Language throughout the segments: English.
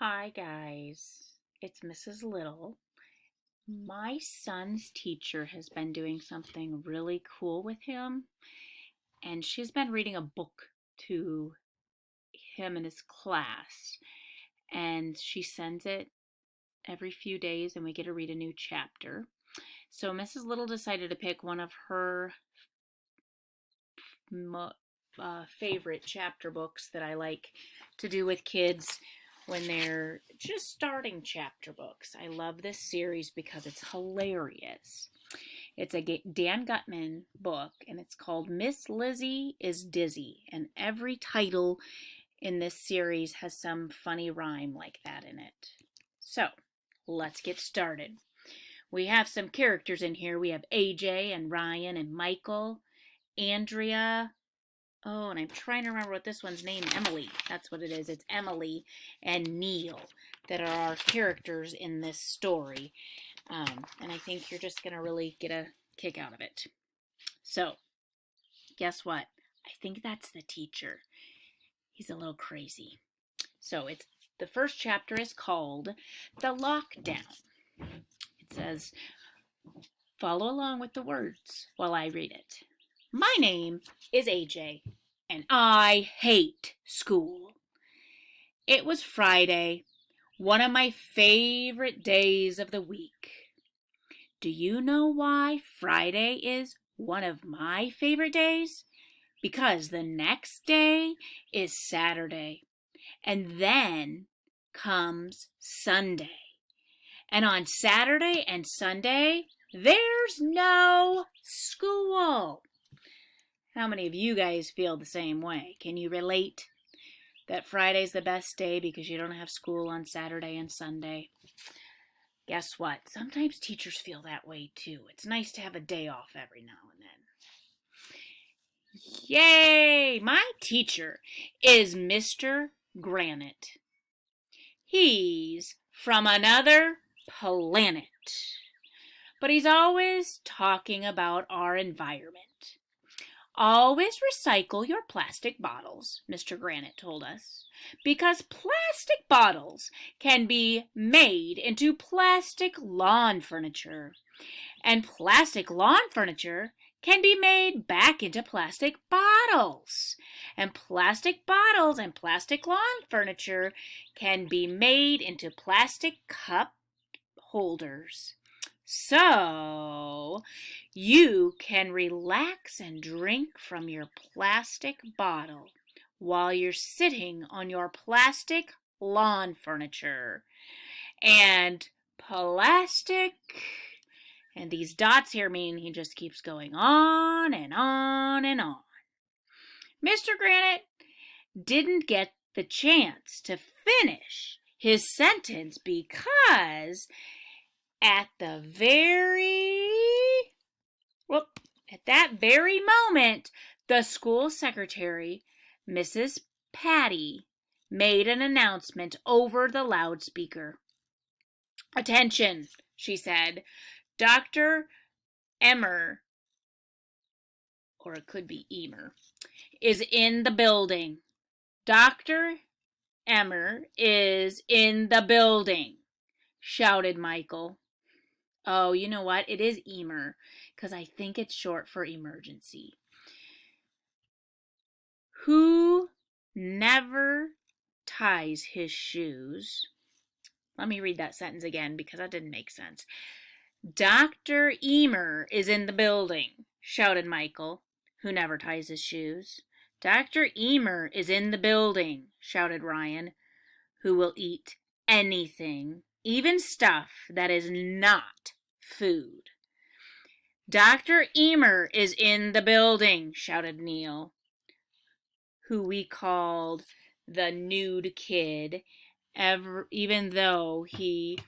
Hi, guys. It's Mrs. Little. My son's teacher has been doing something really cool with him, and she's been reading a book to him and his class. And she sends it every few days, and we get to read a new chapter. So Mrs. Little decided to pick one of her favorite chapter books that I like to do with kids when they're just starting chapter books. I love this series because it's hilarious. It's a Dan Gutman book, and it's called Miss Lizzie is Dizzy. And every title in this series has some funny rhyme like that in it. So, let's get started. We have some characters in here. We have AJ and Ryan and Michael, Andrea. Oh, and I'm trying to remember what this one's name. Emily. That's what it is. It's Emily and Neil that are our characters in this story. And I think you're just going to really get a kick out of it. So, guess what? I think that's the teacher. He's a little crazy. So, the first chapter is called The Lockdown. It says, follow along with the words while I read it. My name is AJ, and I hate school. It was Friday, one of my favorite days of the week. Do you know why Friday is one of my favorite days? Because the next day is Saturday, and then comes Sunday. And on Saturday and Sunday, there's no school. How many of you guys feel the same way? Can you relate that Friday's the best day because you don't have school on Saturday and Sunday? Guess what? Sometimes teachers feel that way too. It's nice to have a day off every now and then. Yay! My teacher is Mr. Granite. He's from another planet. But he's always talking about our environment. Always recycle your plastic bottles, Mr. Granite told us, because plastic bottles can be made into plastic lawn furniture, and plastic lawn furniture can be made back into plastic bottles, and plastic bottles and plastic lawn furniture can be made into plastic cup holders. So, you can relax and drink from your plastic bottle while you're sitting on your plastic lawn furniture. And plastic, and these dots here mean he just keeps going on and on and on. Mr. Granite didn't get the chance to finish his sentence because at that very moment, the school secretary, Mrs. Patty, made an announcement over the loudspeaker. Attention, she said. Dr. Emmer, or it could be Emer, is in the building. Dr. Emmer is in the building, shouted Michael. Oh, you know what? It is Emer, because I think it's short for emergency. Who never ties his shoes? Let me read that sentence again because that didn't make sense. Dr. Emer is in the building, shouted Michael, who never ties his shoes. Dr. Emer is in the building, shouted Ryan, who will eat anything, even stuff that is not food. Dr. Emer is in the building, shouted Neil, who we called the nude kid, even though he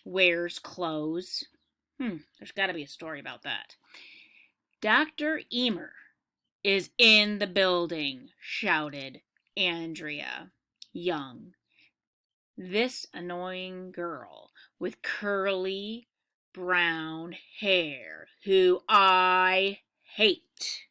wears clothes. There's got to be a story about that. Dr. Emer is in the building, shouted Andrea Young, this annoying girl with curly brown hair who I hate.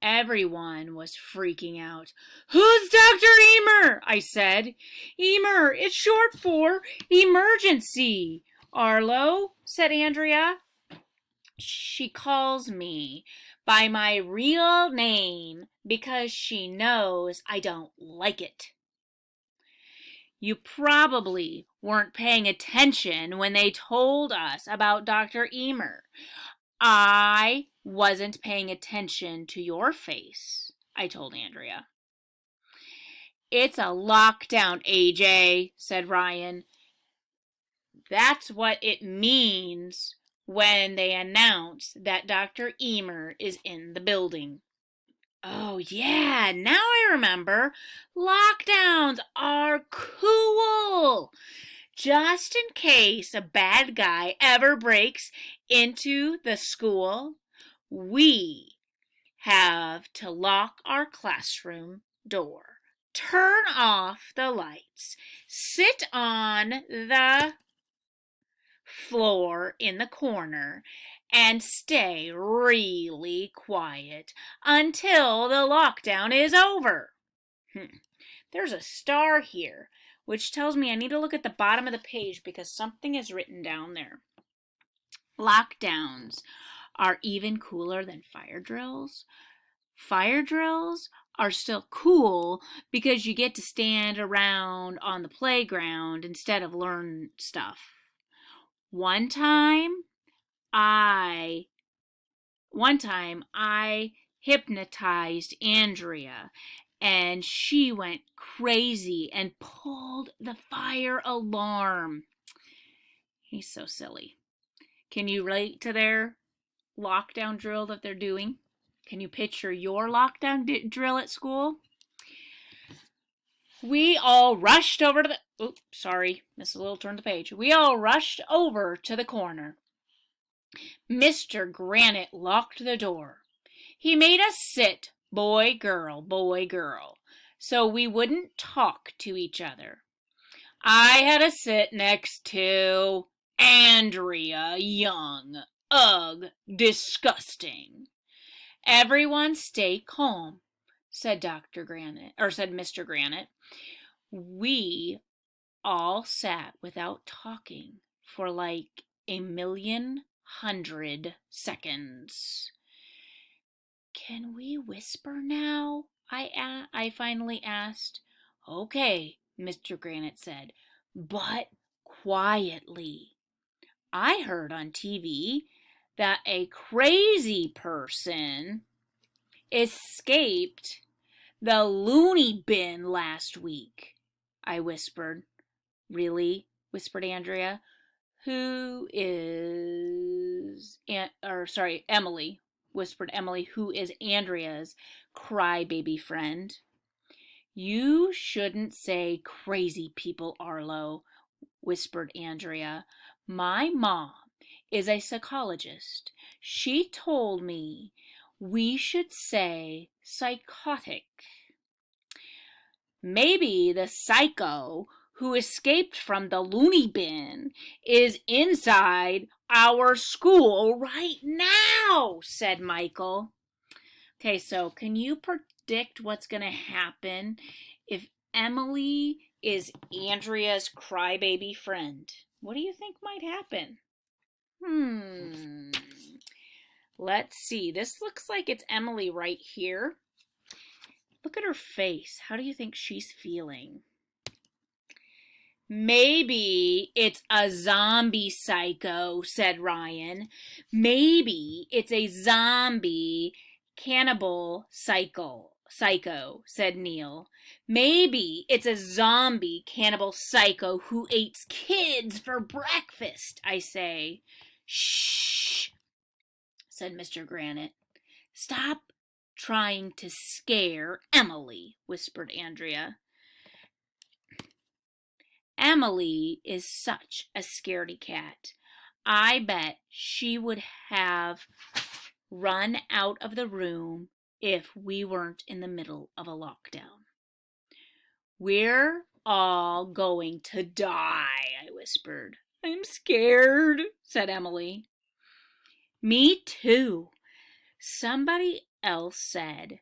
Everyone was freaking out. "Who's Dr. Emer?" I said. "Emer, it's short for emergency, Arlo," said Andrea. "She calls me by my real name because she knows I don't like it." You probably weren't paying attention when they told us about Dr. Emer. I wasn't paying attention to your face, I told Andrea. "It's a lockdown, AJ," said Ryan. "That's what it means when they announce that Dr. Emer is in the building." "Oh, yeah, now I remember. Lockdowns are cool. Just in case a bad guy ever breaks into the school, we have to lock our classroom door, turn off the lights, sit on the floor in the corner, and stay really quiet until the lockdown is over." There's a star here, which tells me I need to look at the bottom of the page because something is written down there. Lockdowns are even cooler than fire drills. Fire drills are still cool because you get to stand around on the playground instead of learn stuff. One time I hypnotized Andrea, and she went crazy and pulled the fire alarm. He's so silly. Can you relate to their lockdown drill that they're doing? Can you picture your lockdown drill at school? We all rushed over to the... Oops, sorry, missed a little turn of the page. We all rushed over to the corner. Mr. Granite locked the door. He made us sit, boy, girl, so we wouldn't talk to each other. I had to sit next to Andrea Young. Ugh, disgusting. "Everyone stay calm," said Mr. Granite. We all sat without talking for like 1,100,000 seconds. "Can we whisper now?" I finally asked. "Okay," Mr. Granite said, "but quietly. I heard on TV that a crazy person escaped the loony bin last week." I whispered. "Really?" whispered Andrea. Emily, whispered Emily, who is Andrea's crybaby friend. "You shouldn't say crazy people, Arlo," whispered Andrea. "My mom is a psychologist. She told me we should say psychotic. Maybe the psycho who escaped from the loony bin is inside our school right now," said Michael. Okay, so can you predict what's going to happen if Emily is Andrea's crybaby friend? What do you think might happen? Let's see. This looks like it's Emily right here. Look at her face. How do you think she's feeling? "Maybe it's a zombie psycho," said Ryan. "Maybe it's a zombie cannibal psycho, said Neil. "Maybe it's a zombie cannibal psycho who eats kids for breakfast," I say. "Shh," said Mr. Granite. "Stop trying to scare Emily," whispered Andrea. "Emily is such a scaredy cat. I bet she would have run out of the room if we weren't in the middle of a lockdown." "We're all going to die," I whispered. "I'm scared," said Emily. "Me too. Somebody Elle said.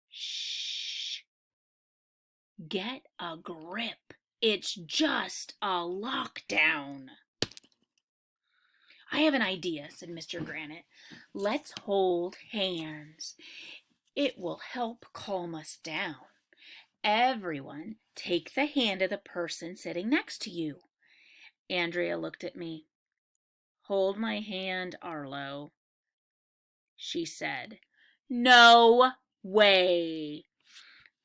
Shh. Get a grip. It's just a lockdown. I have an idea, said Mr. Granite. Let's hold hands. It will help calm us down. Everyone, take the hand of the person sitting next to you. Andrea looked at me. Hold my hand, Arlo, she said. No way,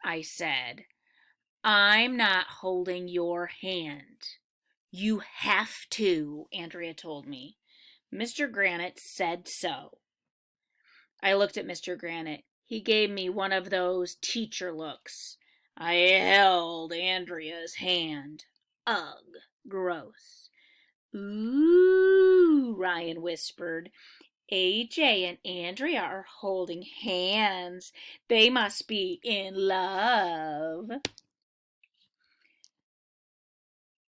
I said. I'm not holding your hand. You have to, Andrea told me. Mr. Granite said so. I looked at Mr. Granite. He gave me one of those teacher looks. I held Andrea's hand. Ugh, gross. Ooh, Ryan whispered. AJ and Andrea are holding hands. They must be in love.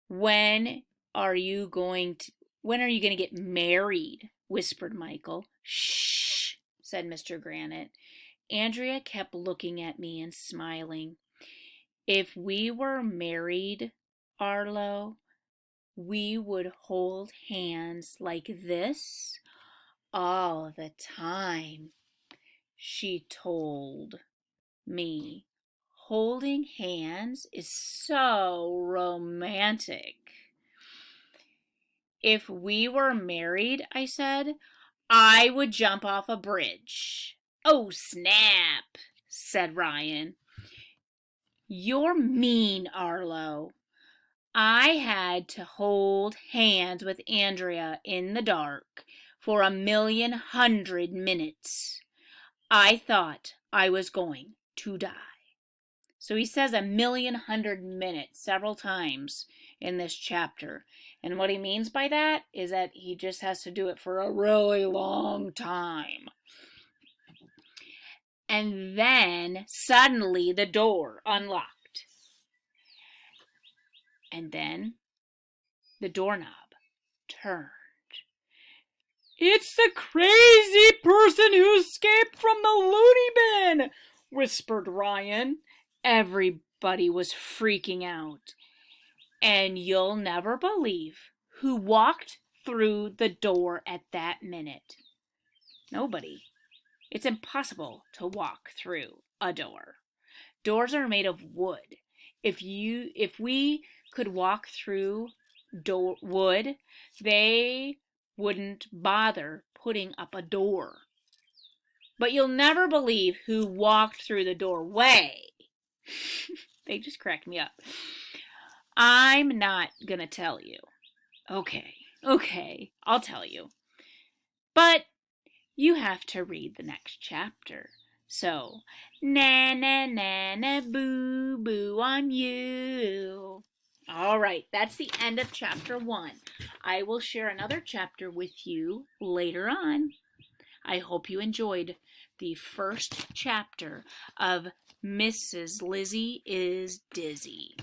When are you going to get married? Whispered Michael. Shh, said Mr. Granite. Andrea kept looking at me and smiling. If we were married, Arlo, we would hold hands like this all the time, she told me. Holding hands is so romantic. If we were married, I said, I would jump off a bridge. Oh, snap, said Ryan. You're mean, Arlo. I had to hold hands with Andrea in the dark for 1,100,000 minutes. I thought I was going to die. So he says 1,100,000 minutes several times in this chapter. And what he means by that is that he just has to do it for a really long time. And then suddenly the door unlocked. And then the doorknob turned. It's the crazy person who escaped from the loony bin, whispered Ryan. Everybody was freaking out. And you'll never believe who walked through the door at that minute. Nobody. It's impossible to walk through a door. Doors are made of wood. If we could walk through wood, they wouldn't bother putting up a door. But you'll never believe who walked through the doorway. They just cracked me up. I'm not gonna tell you. Okay, I'll tell you. But you have to read the next chapter. So, na na na na boo boo on you. All right, that's the end of chapter 1. I will share another chapter with you later on. I hope you enjoyed the first chapter of Mrs. Lizzie is Dizzy.